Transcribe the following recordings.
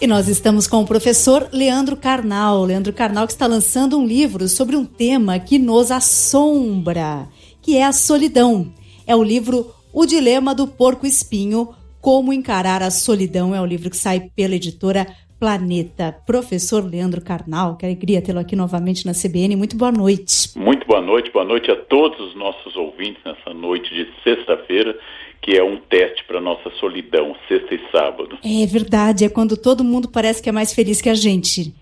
E nós estamos com o professor Leandro Carnal. Leandro Carnal, que está lançando um livro sobre um tema que nos assombra, que é a solidão. É o livro O Dilema do Porco-Espinho, Como Encarar a Solidão. É o livro que sai pela editora Planeta. Professor Leandro Carnal, que alegria tê-lo aqui novamente na CBN. Muito boa noite. Muito boa noite a todos os nossos ouvintes nessa noite de sexta-feira, que é um teste para a nossa solidão, sexta e sábado. É verdade, é quando todo mundo parece que é mais feliz que a gente.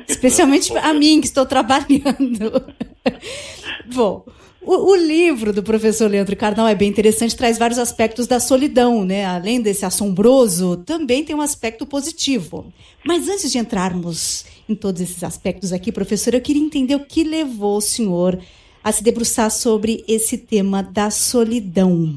Especialmente a mim, que estou trabalhando. Bom, o livro do professor Leandro Carnal é bem interessante, traz vários aspectos da solidão, né? Além desse assombroso, também tem um aspecto positivo. Mas antes de entrarmos em todos esses aspectos aqui, professor, eu queria entender o que levou o senhor a se debruçar sobre esse tema da solidão.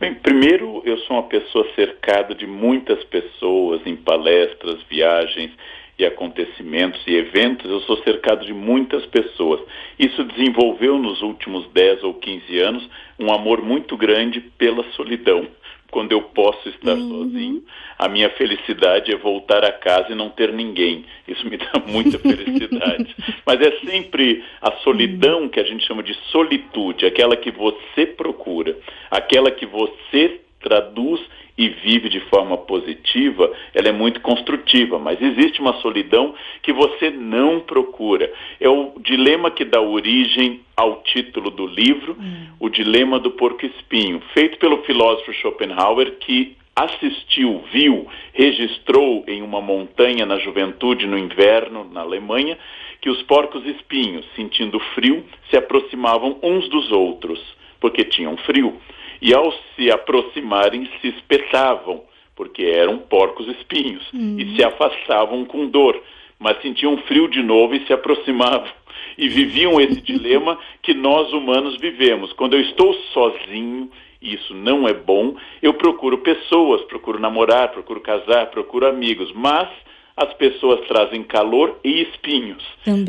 Bem, primeiro, eu sou uma pessoa cercada de muitas pessoas em palestras, viagens e acontecimentos e eventos. Eu sou cercado de muitas pessoas. Isso desenvolveu nos últimos 10 ou 15 anos um amor muito grande pela solidão. Quando eu posso estar sozinho, a minha felicidade é voltar a casa e não ter ninguém. Isso me dá muita felicidade. Mas é sempre a solidão que a gente chama de solitude, aquela que você procura, aquela que você traduz e vive de forma positiva, ela é muito construtiva, mas existe uma solidão que você não procura. É o dilema que dá origem ao título do livro, O Dilema do Porco-Espinho, feito pelo filósofo Schopenhauer, que assistiu, viu, registrou em uma montanha na juventude, no inverno, na Alemanha, que os porcos-espinhos, sentindo frio, se aproximavam uns dos outros, porque tinham frio. E ao se aproximarem, se espetavam, porque eram porcos-espinhos, e se afastavam com dor, mas sentiam frio de novo e se aproximavam. E viviam esse dilema que nós humanos vivemos. Quando eu estou sozinho, e isso não é bom, eu procuro pessoas, procuro namorar, procuro casar, procuro amigos, mas as pessoas trazem calor e espinhos,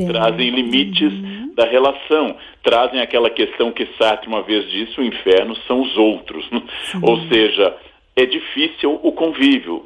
trazem limites da relação, trazem aquela questão que Sartre uma vez disse, o inferno são os outros. Ou seja, é difícil o convívio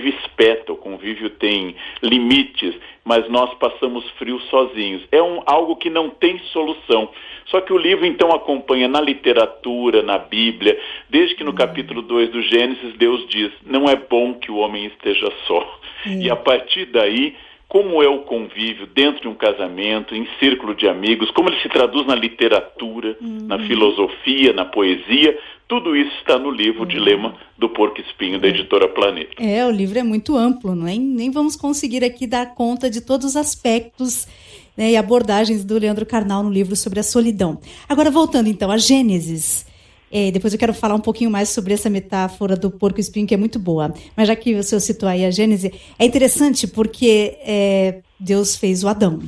espeta, o convívio tem limites, mas nós passamos frio sozinhos. É algo que não tem solução. Só que o livro então acompanha na literatura, na Bíblia, desde que no capítulo 2 do Gênesis Deus diz, não é bom que o homem esteja só. E a partir daí, como é o convívio dentro de um casamento, em círculo de amigos, como ele se traduz na literatura, na filosofia, na poesia, tudo isso está no livro O Dilema do Porco-Espinho, da editora Planeta. O livro é muito amplo, não é? Nem vamos conseguir aqui dar conta de todos os aspectos, né, e abordagens do Leandro Carnal no livro sobre a solidão. Agora, voltando então a Gênesis, depois eu quero falar um pouquinho mais sobre essa metáfora do porco-espinho, que é muito boa. Mas já que o senhor citou aí a Gênesis, é interessante porque Deus fez o Adão.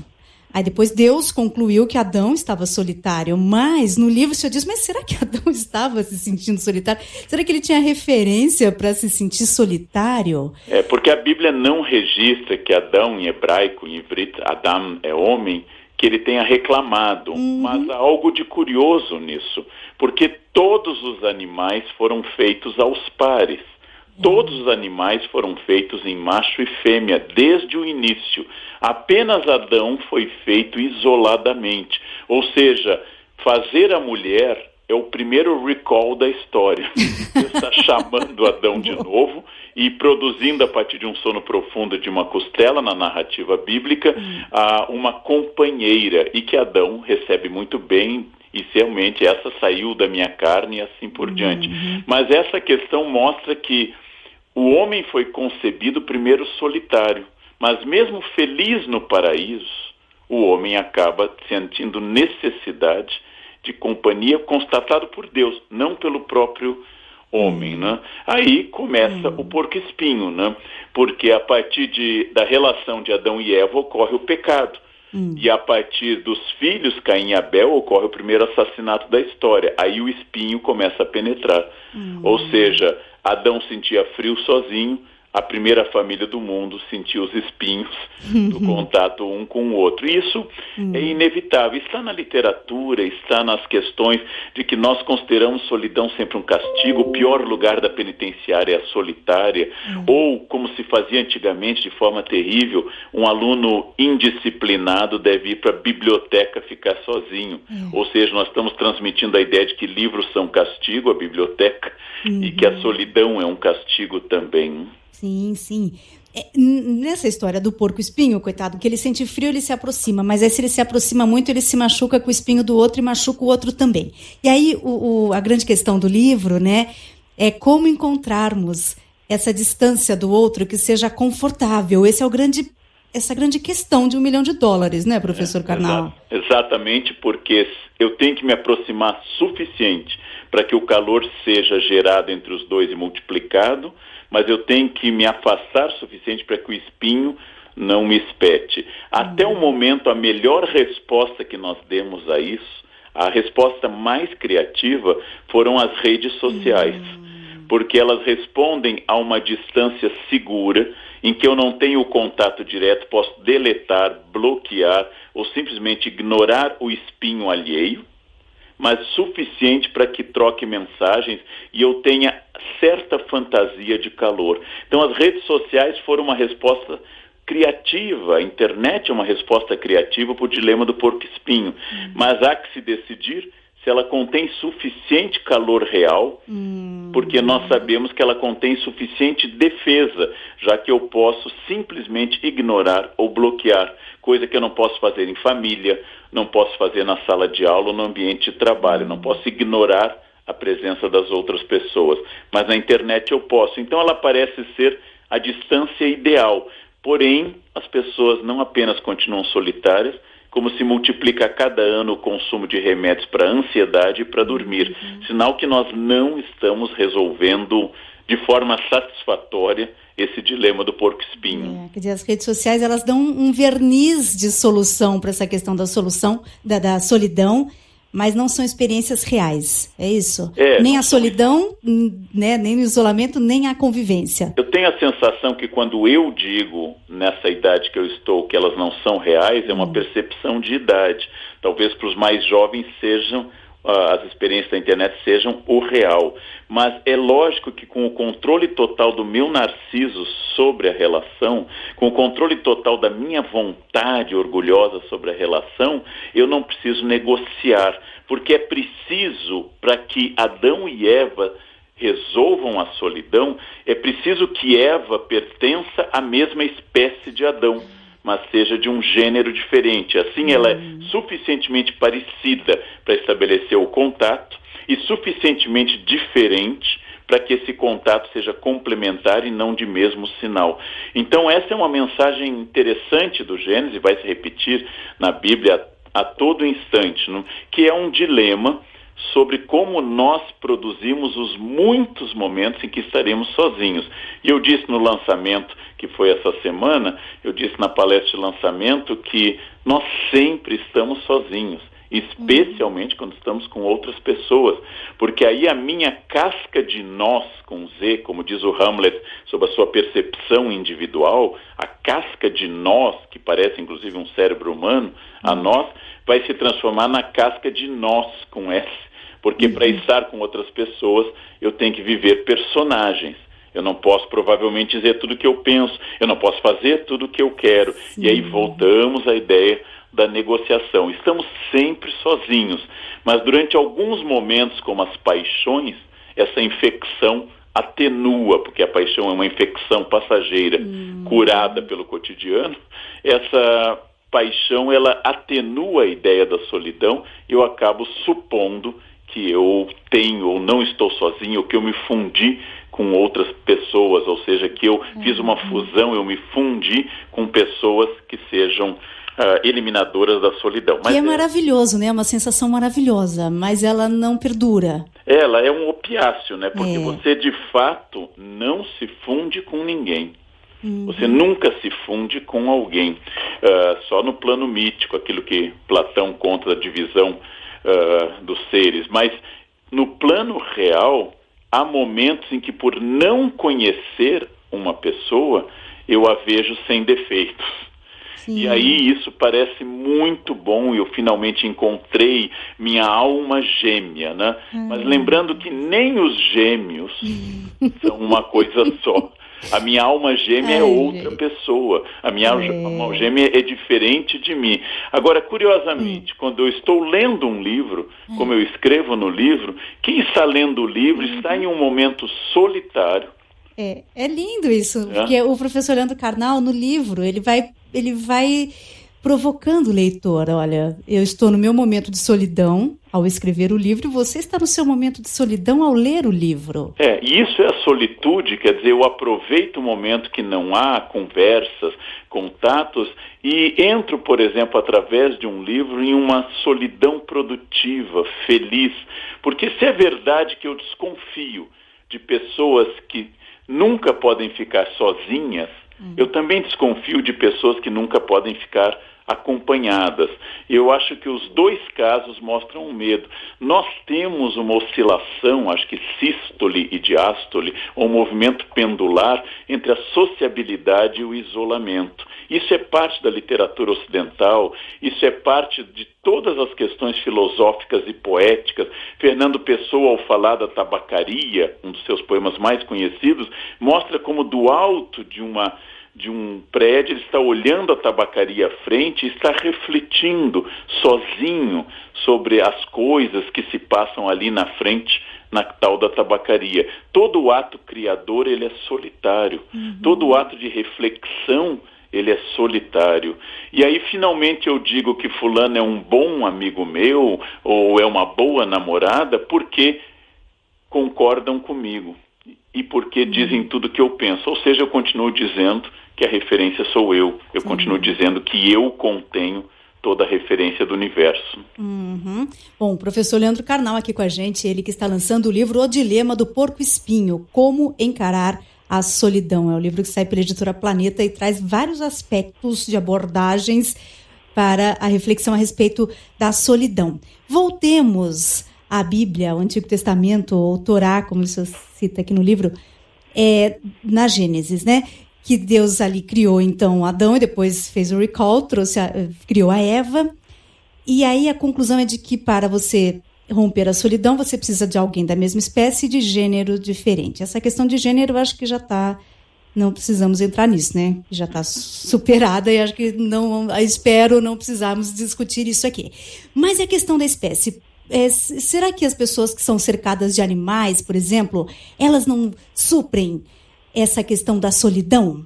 Aí depois Deus concluiu que Adão estava solitário, mas no livro o senhor diz, mas será que Adão estava se sentindo solitário? Será que ele tinha referência para se sentir solitário? Porque a Bíblia não registra que Adão, em hebraico, em ivrit, Adam é homem, que ele tenha reclamado, mas há algo de curioso nisso, porque todos os animais foram feitos aos pares. Todos os animais foram feitos em macho e fêmea, desde o início. Apenas Adão foi feito isoladamente. Ou seja, fazer a mulher é o primeiro recall da história. Deus está chamando Adão de novo e produzindo, a partir de um sono profundo de uma costela, na narrativa bíblica, uma companheira, e que Adão recebe muito bem. E realmente essa saiu da minha carne e assim por diante. Mas essa questão mostra que o homem foi concebido primeiro solitário, mas mesmo feliz no paraíso, o homem acaba sentindo necessidade de companhia constatado por Deus, não pelo próprio homem, né? Aí começa o porco-espinho, né? Porque a partir da relação de Adão e Eva ocorre o pecado. E a partir dos filhos, Caim e Abel, ocorre o primeiro assassinato da história. Aí o espinho começa a penetrar. Ou seja, Adão sentia frio sozinho, a primeira família do mundo sentiu os espinhos do contato um com o outro. Isso é inevitável. Está na literatura, está nas questões de que nós consideramos solidão sempre um castigo. O pior lugar da penitenciária é a solitária. Ou, como se fazia antigamente, de forma terrível, um aluno indisciplinado deve ir para a biblioteca ficar sozinho. Ou seja, nós estamos transmitindo a ideia de que livros são castigo, a biblioteca, e que a solidão é um castigo também. Sim, sim. Nessa história do porco-espinho, coitado, que ele sente frio, ele se aproxima, mas aí se ele se aproxima muito, ele se machuca com o espinho do outro e machuca o outro também. E aí a grande questão do livro, né, é como encontrarmos essa distância do outro que seja confortável. Essa é grande questão de $1 milhão, né, professor Karnal? Exatamente, porque eu tenho que me aproximar suficiente para que o calor seja gerado entre os dois e multiplicado, mas eu tenho que me afastar o suficiente para que o espinho não me espete. Até o momento, a melhor resposta que nós demos a isso, a resposta mais criativa, foram as redes sociais, porque elas respondem a uma distância segura, em que eu não tenho o contato direto, posso deletar, bloquear ou simplesmente ignorar o espinho alheio, mas suficiente para que troque mensagens e eu tenha certa fantasia de calor. Então as redes sociais foram uma resposta criativa, a internet é uma resposta criativa para o dilema do porco-espinho, mas há que se decidir se ela contém suficiente calor real, porque nós sabemos que ela contém suficiente defesa, já que eu posso simplesmente ignorar ou bloquear, coisa que eu não posso fazer em família, não posso fazer na sala de aula ou no ambiente de trabalho, não posso ignorar a presença das outras pessoas, mas na internet eu posso. Então ela parece ser a distância ideal, porém as pessoas não apenas continuam solitárias, como se multiplica a cada ano o consumo de remédios para ansiedade e para dormir. Sinal que nós não estamos resolvendo de forma satisfatória esse dilema do porco-espinho. Quer dizer, as redes sociais, elas dão um verniz de solução para essa questão da solução, da solidão, mas não são experiências reais, é isso? Nem a solidão, né, nem o isolamento, nem a convivência. Eu tenho a sensação que quando eu digo, nessa idade que eu estou, que elas não são reais, é uma percepção de idade. Talvez para os mais jovens sejam, as experiências da internet sejam o real. Mas é lógico que com o controle total do meu narciso sobre a relação, com o controle total da minha vontade orgulhosa sobre a relação, eu não preciso negociar, porque é preciso, para que Adão e Eva resolvam a solidão, é preciso que Eva pertença à mesma espécie de Adão, mas seja de um gênero diferente. Assim ela é suficientemente parecida para estabelecer o contato e suficientemente diferente para que esse contato seja complementar e não de mesmo sinal. Então essa é uma mensagem interessante do Gênesis, vai se repetir na Bíblia a todo instante, não? Que é um dilema sobre como nós produzimos os muitos momentos em que estaremos sozinhos. E eu disse no lançamento, que foi essa semana, eu disse na palestra de lançamento que nós sempre estamos sozinhos, especialmente quando estamos com outras pessoas, porque aí a minha casca de nós, com Z, como diz o Hamlet, sobre a sua percepção individual, a casca de nós, que parece inclusive um cérebro humano, a nós, vai se transformar na casca de nós, com S, porque para estar com outras pessoas eu tenho que viver personagens. Eu não posso provavelmente dizer tudo o que eu penso, eu não posso fazer tudo o que eu quero. E aí voltamos à ideia da negociação. Estamos sempre sozinhos, mas durante alguns momentos, como as paixões, essa infecção atenua, porque a paixão é uma infecção passageira, curada pelo cotidiano. Essa paixão, ela atenua a ideia da solidão e eu acabo supondo que eu tenho ou não estou sozinho, ou que eu me fundi com outras pessoas, ou seja, que eu fiz uma fusão, eu me fundi com pessoas que sejam eliminadoras da solidão. Mas que é maravilhoso, né? É uma sensação maravilhosa, mas ela não perdura. Ela é um opiáceo, né? Porque você, de fato, não se funde com ninguém. Você nunca se funde com alguém. Só no plano mítico, aquilo que Platão conta da divisão dos seres. Mas no plano real, há momentos em que, por não conhecer uma pessoa, eu a vejo sem defeitos. Sim. E aí isso parece muito bom, eu finalmente encontrei minha alma gêmea, né? Mas lembrando que nem os gêmeos são uma coisa só. A minha alma gêmea é outra pessoa. A minha alma gêmea é diferente de mim. Agora, curiosamente, quando eu estou lendo um livro, como eu escrevo no livro, quem está lendo o livro está em um momento solitário. É lindo isso, porque o professor Leandro Carnal, no livro, ele vai provocando o leitor. Olha, eu estou no meu momento de solidão ao escrever o livro e você está no seu momento de solidão ao ler o livro. E isso é a solitude, quer dizer, eu aproveito o momento que não há conversas, contatos e entro, por exemplo, através de um livro em uma solidão produtiva, feliz. Porque se é verdade que eu desconfio de pessoas que nunca podem ficar sozinhas, eu também desconfio de pessoas que nunca podem ficar acompanhadas. Eu acho que os dois casos mostram um medo. Nós temos uma oscilação, acho que sístole e diástole, um movimento pendular entre a sociabilidade e o isolamento. Isso é parte da literatura ocidental, isso é parte de todas as questões filosóficas e poéticas. Fernando Pessoa, ao falar da tabacaria, um dos seus poemas mais conhecidos, mostra como do alto de um prédio, ele está olhando a tabacaria à frente e está refletindo sozinho sobre as coisas que se passam ali na frente, na tal da tabacaria. Todo o ato criador, ele é solitário. Todo o ato de reflexão, ele é solitário. E aí, finalmente, eu digo que fulano é um bom amigo meu, ou é uma boa namorada, porque concordam comigo. E porque dizem tudo que eu penso. Ou seja, eu continuo dizendo que a referência sou eu. Eu continuo dizendo que eu contenho toda a referência do universo. Bom, o professor Leandro Carnal aqui com a gente, ele que está lançando o livro O Dilema do Porco-Espinho, Como Encarar a Solidão. É o livro que sai pela editora Planeta e traz vários aspectos de abordagens para a reflexão a respeito da solidão. Voltemos à Bíblia, ao Antigo Testamento, ou Torá, como o senhor cita aqui no livro, na Gênesis, né? Que Deus ali criou, então, Adão e depois fez o recall, criou a Eva. E aí a conclusão é de que para você romper a solidão, você precisa de alguém da mesma espécie e de gênero diferente. Essa questão de gênero, eu acho que já está... Não precisamos entrar nisso, né? Já está superada e acho que espero não precisarmos discutir isso aqui. Mas a questão da espécie... será que as pessoas que são cercadas de animais, por exemplo, elas não suprem essa questão da solidão?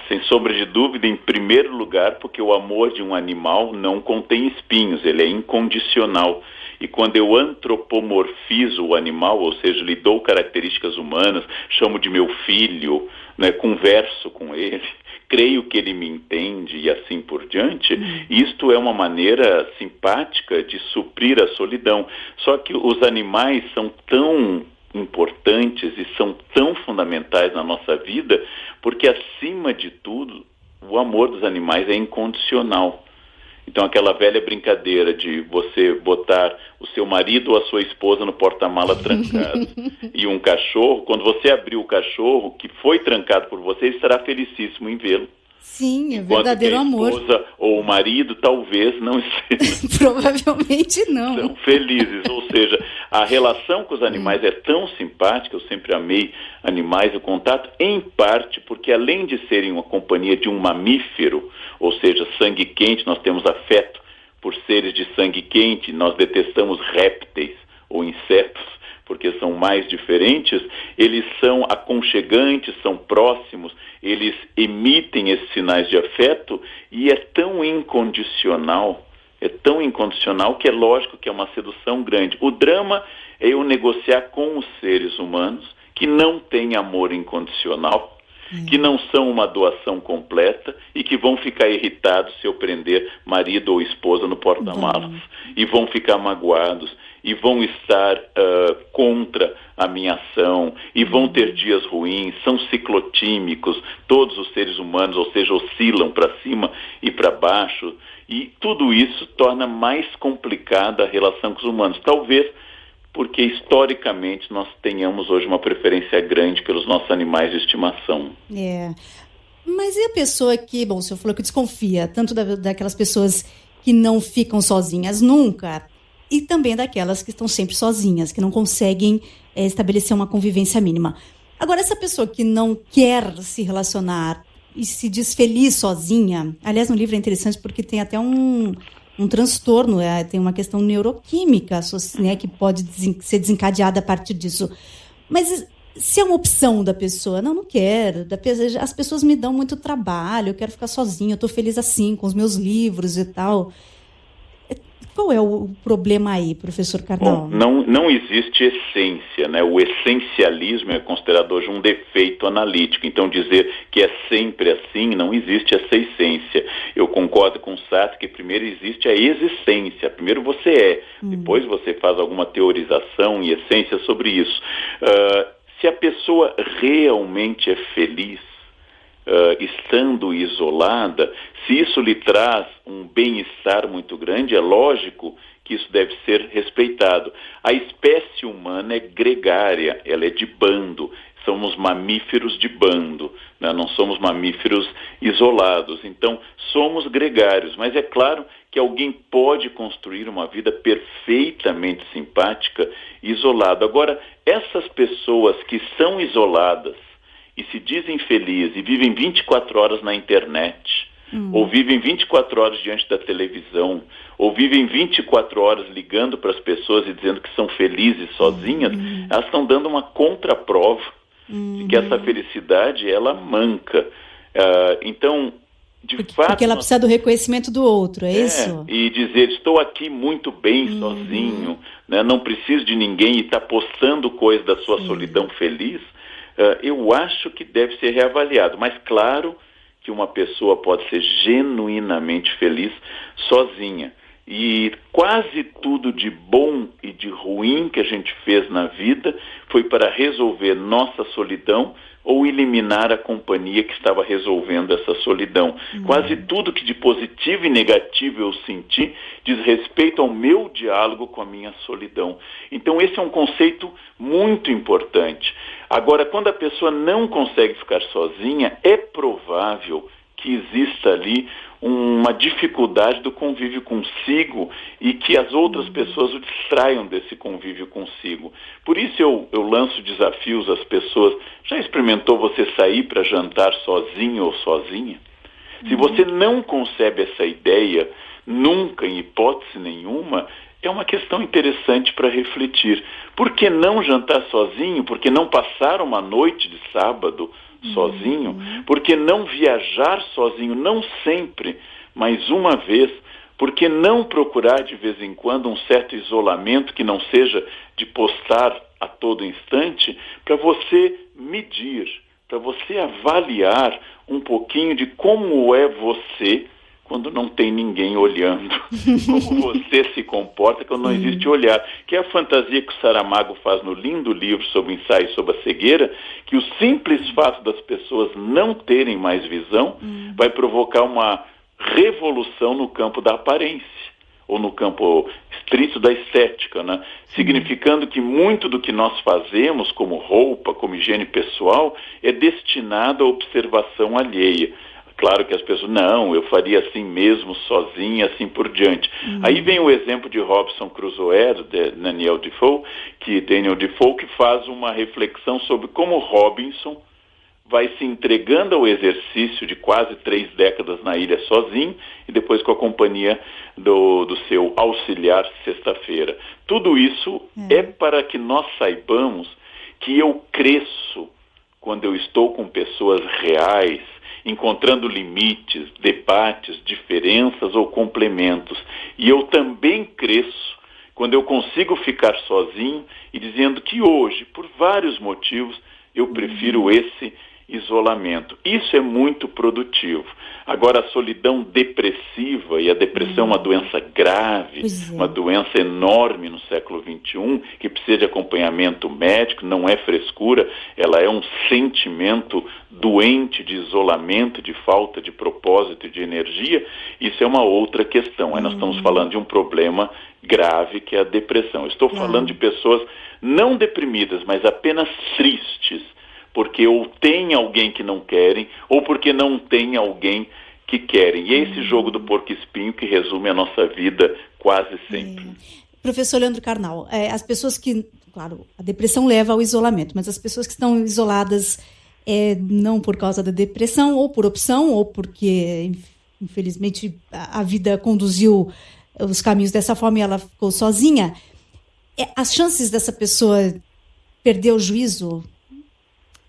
Sem sombra de dúvida, em primeiro lugar, porque o amor de um animal não contém espinhos, ele é incondicional. E quando eu antropomorfizo o animal, ou seja, lhe dou características humanas, chamo de meu filho, né, converso com ele, creio que ele me entende e assim por diante, isto é uma maneira simpática de suprir a solidão. Só que os animais são tão importantes e são tão fundamentais na nossa vida, porque acima de tudo, o amor dos animais é incondicional. Então aquela velha brincadeira de você botar o seu marido ou a sua esposa no porta-mala trancado e um cachorro, quando você abrir o cachorro que foi trancado por você, ele estará felicíssimo em vê-lo. Sim, é verdadeiro amor. A esposa ou o marido talvez não estejam provavelmente não. São felizes, ou seja, a relação com os animais é tão simpática, eu sempre amei animais, o contato, em parte porque além de serem uma companhia de um mamífero, ou seja, sangue quente, nós temos afeto por seres de sangue quente, nós detestamos répteis ou insetos, porque são mais diferentes, eles são aconchegantes, são próximos, eles emitem esses sinais de afeto e é tão incondicional que é lógico que é uma sedução grande. O drama é eu negociar com os seres humanos que não têm amor incondicional, que não são uma doação completa e que vão ficar irritados se eu prender marido ou esposa no porta-malas e vão ficar magoados e vão estar contra a minha ação e vão ter dias ruins, são ciclotímicos, todos os seres humanos, ou seja, oscilam para cima e para baixo, e tudo isso torna mais complicada a relação com os humanos. Talvez porque historicamente nós tenhamos hoje uma preferência grande pelos nossos animais de estimação. Mas e a pessoa que, bom, o senhor falou que desconfia tanto daquelas pessoas que não ficam sozinhas nunca, e também daquelas que estão sempre sozinhas, que não conseguem estabelecer uma convivência mínima. Agora, essa pessoa que não quer se relacionar e se diz feliz sozinha, aliás, no livro é interessante porque tem até um transtorno, tem uma questão neuroquímica, né, que pode ser desencadeada a partir disso. Mas se é uma opção da pessoa, não quero, as pessoas me dão muito trabalho, eu quero ficar sozinha, eu estou feliz assim, com os meus livros e tal. Qual é o problema aí, professor Karnal? Bom, não existe essência, né? O essencialismo é considerado hoje um defeito analítico. Então, dizer que é sempre assim, não existe essa essência. Eu concordo com o Sartre que primeiro existe a existência. Primeiro você é, depois você faz alguma teorização e essência sobre isso. Se a pessoa realmente é feliz, estando isolada, se isso lhe traz um bem-estar muito grande, é lógico que isso deve ser respeitado. A espécie humana é gregária, ela é de bando, somos mamíferos de bando, né? Não somos mamíferos isolados, então somos gregários, mas é claro que alguém pode construir uma vida perfeitamente simpática isolado. Agora, essas pessoas que são isoladas e se dizem felizes e vivem 24 horas na internet, ou vivem 24 horas diante da televisão, ou vivem 24 horas ligando para as pessoas e dizendo que são felizes sozinhas, elas estão dando uma contraprova de que essa felicidade, ela manca. Então, de fato... Porque ela precisa do reconhecimento do outro, é isso? E dizer, estou aqui muito bem sozinho, né? Não preciso de ninguém, e está postando coisas da sua solidão feliz, eu acho que deve ser reavaliado. Mas claro que uma pessoa pode ser genuinamente feliz sozinha. E quase tudo de bom e de ruim que a gente fez na vida foi para resolver nossa solidão ou eliminar a companhia que estava resolvendo essa solidão. Quase tudo que de positivo e negativo eu senti diz respeito ao meu diálogo com a minha solidão. Então esse é um conceito muito importante. Agora, quando a pessoa não consegue ficar sozinha, é provável que exista ali uma dificuldade do convívio consigo e que as outras pessoas o distraiam desse convívio consigo. Por isso eu lanço desafios às pessoas. Já experimentou você sair para jantar sozinho ou sozinha? Se você não concebe essa ideia, nunca, em hipótese nenhuma, é uma questão interessante para refletir. Por que não jantar sozinho? Por que não passar uma noite de sábado sozinho? Por que não viajar sozinho? Não sempre, mas uma vez. Por que não procurar de vez em quando um certo isolamento que não seja de postar a todo instante, para você medir, para você avaliar um pouquinho de como é você quando não tem ninguém olhando, como você se comporta quando não existe olhar, que é a fantasia que o Saramago faz no lindo livro sobre o ensaio sobre a cegueira, que o simples fato das pessoas não terem mais visão vai provocar uma revolução no campo da aparência, ou no campo estrito da estética, né? Significando que muito do que nós fazemos como roupa, como higiene pessoal, é destinado à observação alheia. Claro que as pessoas, não, eu faria assim mesmo, sozinha, assim por diante. Aí vem o exemplo de Robinson Crusoe, de Daniel Defoe, que faz uma reflexão sobre como Robinson vai se entregando ao exercício de quase 3 décadas na ilha sozinho e depois com a companhia do seu auxiliar sexta-feira. Tudo isso é para que nós saibamos que eu cresço quando eu estou com pessoas reais, encontrando limites, debates, diferenças ou complementos. E eu também cresço quando eu consigo ficar sozinho e dizendo que hoje, por vários motivos, eu prefiro esse isolamento. Isso é muito produtivo. Agora, a solidão depressiva, e a depressão é uma doença grave, uma doença enorme no século XXI, que precisa de acompanhamento médico, não é frescura, ela é um sentimento doente de isolamento, de falta de propósito e de energia. Isso é uma outra questão. Aí nós estamos falando de um problema grave, que é a depressão. Estou falando de pessoas não deprimidas, mas apenas tristes, porque ou tem alguém que não querem, ou porque não tem alguém que querem. E é esse jogo do porco-espinho que resume a nossa vida quase sempre. Professor Leandro Carnal, as pessoas que, claro, a depressão leva ao isolamento, mas as pessoas que estão isoladas não por causa da depressão, ou por opção, ou porque, infelizmente, a vida conduziu os caminhos dessa forma e ela ficou sozinha, as chances dessa pessoa perder o juízo,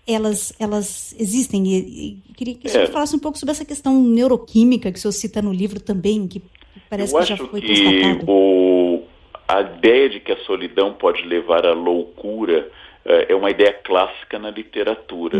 elas existem. E queria que o senhor falasse um pouco sobre essa questão neuroquímica que o senhor cita no livro também, que parece que já foi constatado. A ideia de que a solidão pode levar à loucura é uma ideia clássica na literatura.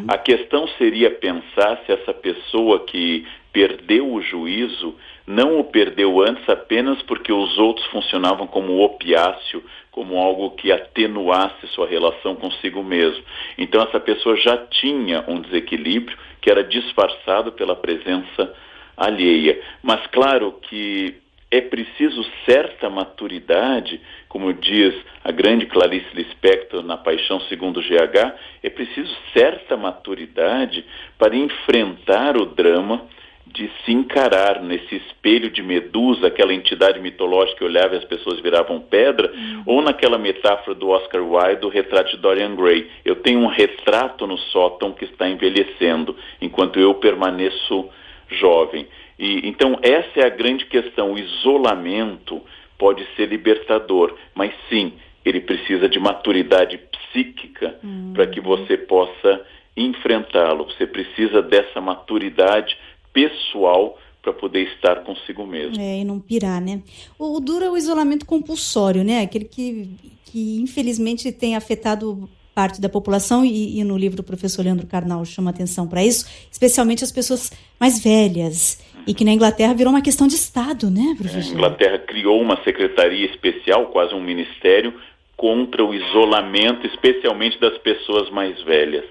A questão seria pensar se essa pessoa que perdeu o juízo não o perdeu antes apenas porque os outros funcionavam como opiáceo, como algo que atenuasse sua relação consigo mesmo. Então essa pessoa já tinha um desequilíbrio que era disfarçado pela presença alheia. Mas claro que é preciso certa maturidade, como diz a grande Clarice Lispector na Paixão segundo GH, é preciso certa maturidade para enfrentar o drama de se encarar nesse espelho de Medusa, aquela entidade mitológica que olhava e as pessoas viravam pedra, ou naquela metáfora do Oscar Wilde, do retrato de Dorian Gray. Eu tenho um retrato no sótão que está envelhecendo, enquanto eu permaneço jovem. Então essa é a grande questão. O isolamento pode ser libertador, mas sim, ele precisa de maturidade psíquica para que você possa enfrentá-lo. Você precisa dessa maturidade pessoal para poder estar consigo mesmo. E não pirar, né? O duro é o isolamento compulsório, né? Aquele que infelizmente tem afetado parte da população, e no livro do professor Leandro Carnal chama atenção para isso, especialmente as pessoas mais velhas, e que na Inglaterra virou uma questão de Estado, né, professor? A Inglaterra criou uma secretaria especial, quase um ministério, contra o isolamento, especialmente das pessoas mais velhas.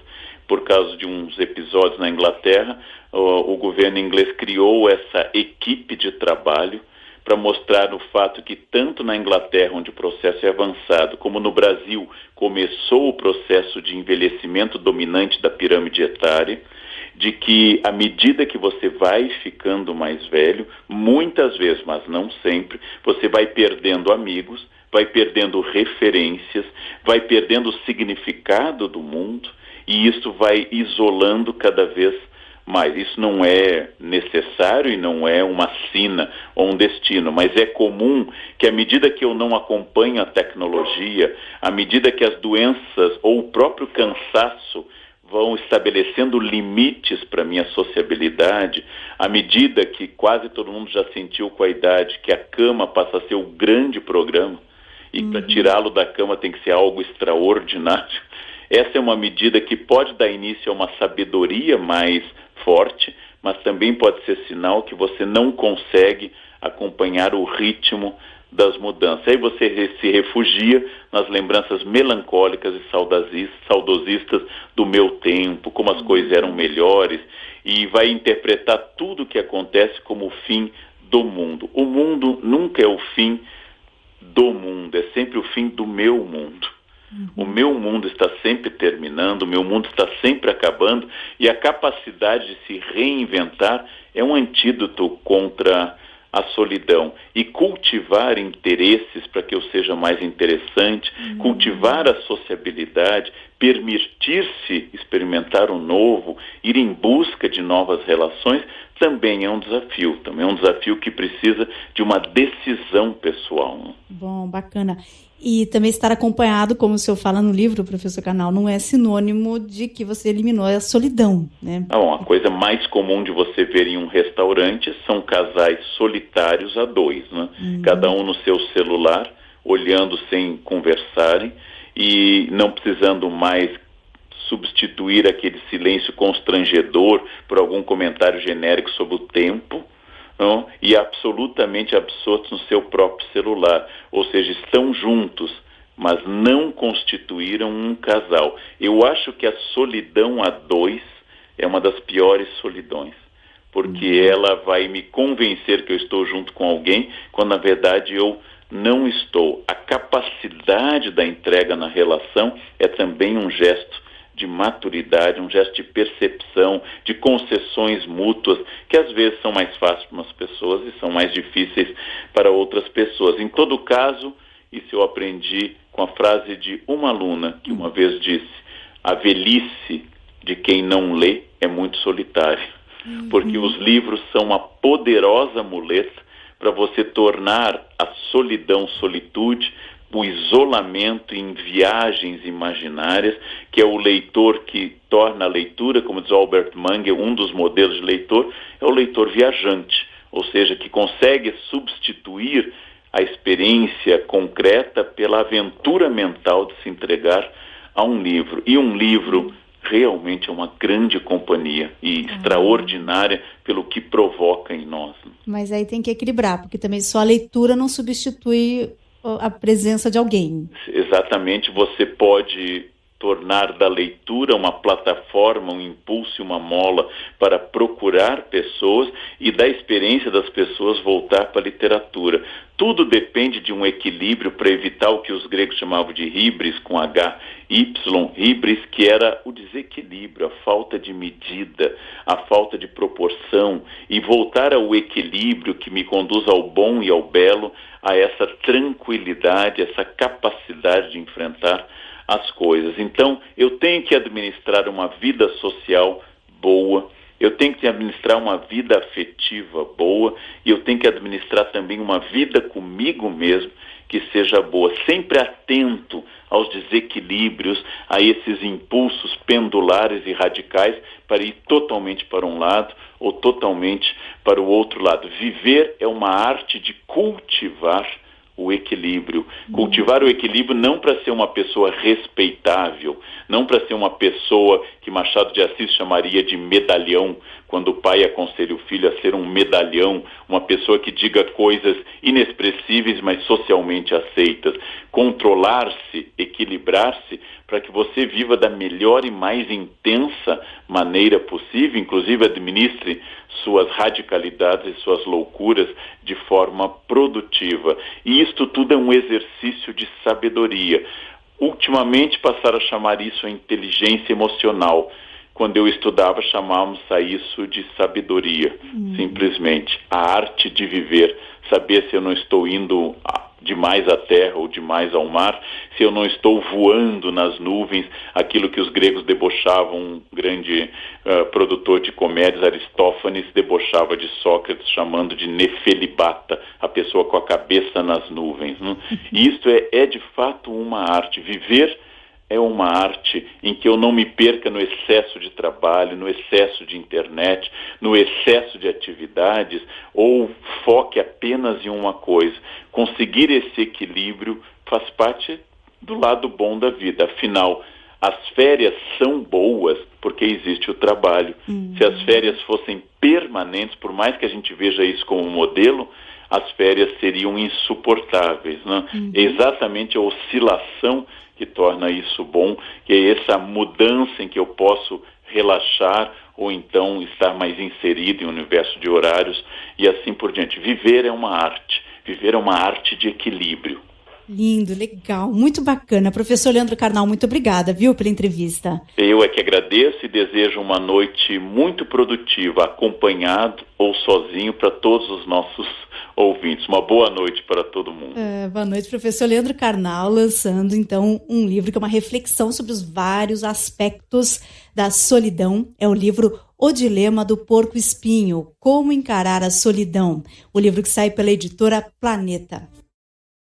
Por causa de uns episódios na Inglaterra, o governo inglês criou essa equipe de trabalho para mostrar o fato que tanto na Inglaterra, onde o processo é avançado, como no Brasil, começou o processo de envelhecimento dominante da pirâmide etária, de que à medida que você vai ficando mais velho, muitas vezes, mas não sempre, você vai perdendo amigos, vai perdendo referências, vai perdendo o significado do mundo, e isso vai isolando cada vez mais. Isso não é necessário e não é uma sina ou um destino, mas é comum que à medida que eu não acompanho a tecnologia, à medida que as doenças ou o próprio cansaço vão estabelecendo limites para a minha sociabilidade, à medida que quase todo mundo já sentiu com a idade que a cama passa a ser o grande programa, e para tirá-lo da cama tem que ser algo extraordinário. Essa é uma medida que pode dar início a uma sabedoria mais forte, mas também pode ser sinal que você não consegue acompanhar o ritmo das mudanças. Aí você se refugia nas lembranças melancólicas e saudosistas do meu tempo, como as coisas eram melhores, e vai interpretar tudo o que acontece como o fim do mundo. O mundo nunca é o fim do mundo, é sempre o fim do meu mundo. O meu mundo está sempre terminando, o meu mundo está sempre acabando, e a capacidade de se reinventar é um antídoto contra a solidão. E cultivar interesses para que eu seja mais interessante, cultivar a sociabilidade, permitir-se experimentar o novo, ir em busca de novas relações, também é um desafio. Também é um desafio que precisa de uma decisão pessoal. Bom, bacana. E também estar acompanhado, como o senhor fala no livro, professor Carnal, não é sinônimo de que você eliminou a solidão, né? Bom, a coisa mais comum de você ver em um restaurante são casais solitários a dois, né? Cada um no seu celular, olhando sem conversarem e não precisando mais substituir aquele silêncio constrangedor por algum comentário genérico sobre o tempo, não? E absolutamente absortos no seu próprio celular, ou seja, estão juntos, mas não constituíram um casal. Eu acho que a solidão a dois é uma das piores solidões, porque ela vai me convencer que eu estou junto com alguém, quando na verdade eu não estou. A capacidade da entrega na relação é também um gesto de maturidade, um gesto de percepção, de concessões mútuas, que às vezes são mais fáceis para umas pessoas e são mais difíceis para outras pessoas. Em todo caso, isso eu aprendi com a frase de uma aluna, que uma vez disse: a velhice de quem não lê é muito solitária, porque os livros são uma poderosa muleta para você tornar a solidão solitude, o isolamento em viagens imaginárias, que é o leitor que torna a leitura, como diz Albert Mangel, um dos modelos de leitor, é o leitor viajante, ou seja, que consegue substituir a experiência concreta pela aventura mental de se entregar a um livro. E um livro realmente é uma grande companhia e extraordinária pelo que provoca em nós. Mas aí tem que equilibrar, porque também só a leitura não substitui a presença de alguém. Exatamente, você pode tornar da leitura uma plataforma, um impulso e uma mola para procurar pessoas e da experiência das pessoas voltar para a literatura. Tudo depende de um equilíbrio para evitar o que os gregos chamavam de híbris, com HY, híbris, que era o desequilíbrio, a falta de medida, a falta de proporção, e voltar ao equilíbrio que me conduz ao bom e ao belo, a essa tranquilidade, essa capacidade de enfrentar as coisas. Então, eu tenho que administrar uma vida social boa, eu tenho que administrar uma vida afetiva boa, e eu tenho que administrar também uma vida comigo mesmo que seja boa, sempre atento aos desequilíbrios, a esses impulsos pendulares e radicais para ir totalmente para um lado ou totalmente para o outro lado. Viver é uma arte de cultivar o equilíbrio. Cultivar o equilíbrio não para ser uma pessoa respeitável, não para ser uma pessoa que Machado de Assis chamaria de medalhão, quando o pai aconselha o filho a ser um medalhão, uma pessoa que diga coisas inexpressíveis, mas socialmente aceitas. Controlar-se, equilibrar-se, para que você viva da melhor e mais intensa maneira possível, inclusive administre suas radicalidades e suas loucuras de forma produtiva. E isto tudo é um exercício de sabedoria. Ultimamente passaram a chamar isso a inteligência emocional. Quando eu estudava, chamávamos a isso de sabedoria, simplesmente. A arte de viver, saber se eu não estou indo demais à terra ou demais ao mar, se eu não estou voando nas nuvens, aquilo que os gregos debochavam, um grande produtor de comédias, Aristófanes, debochava de Sócrates, chamando de nefelibata, a pessoa com a cabeça nas nuvens. Né? E isto é de fato uma arte. Viver é uma arte em que eu não me perca no excesso de trabalho, no excesso de internet, no excesso de atividades, ou foque apenas em uma coisa. Conseguir esse equilíbrio faz parte do lado bom da vida. Afinal, as férias são boas porque existe o trabalho. Se as férias fossem permanentes, por mais que a gente veja isso como modelo, as férias seriam insuportáveis, né? É exatamente a oscilação que torna isso bom, que é essa mudança em que eu posso relaxar ou então estar mais inserido em um universo de horários e assim por diante. Viver é uma arte. Viver é uma arte de equilíbrio. Lindo, legal, muito bacana. Professor Leandro Carnal, muito obrigada, viu, pela entrevista. Eu é que agradeço e desejo uma noite muito produtiva, acompanhado ou sozinho, para todos os nossos ouvintes. Uma boa noite para todo mundo. Boa noite, professor Leandro Carnal, lançando então um livro que é uma reflexão sobre os vários aspectos da solidão. É o livro O Dilema do Porco Espinho, Como Encarar a Solidão. O livro que sai pela editora Planeta.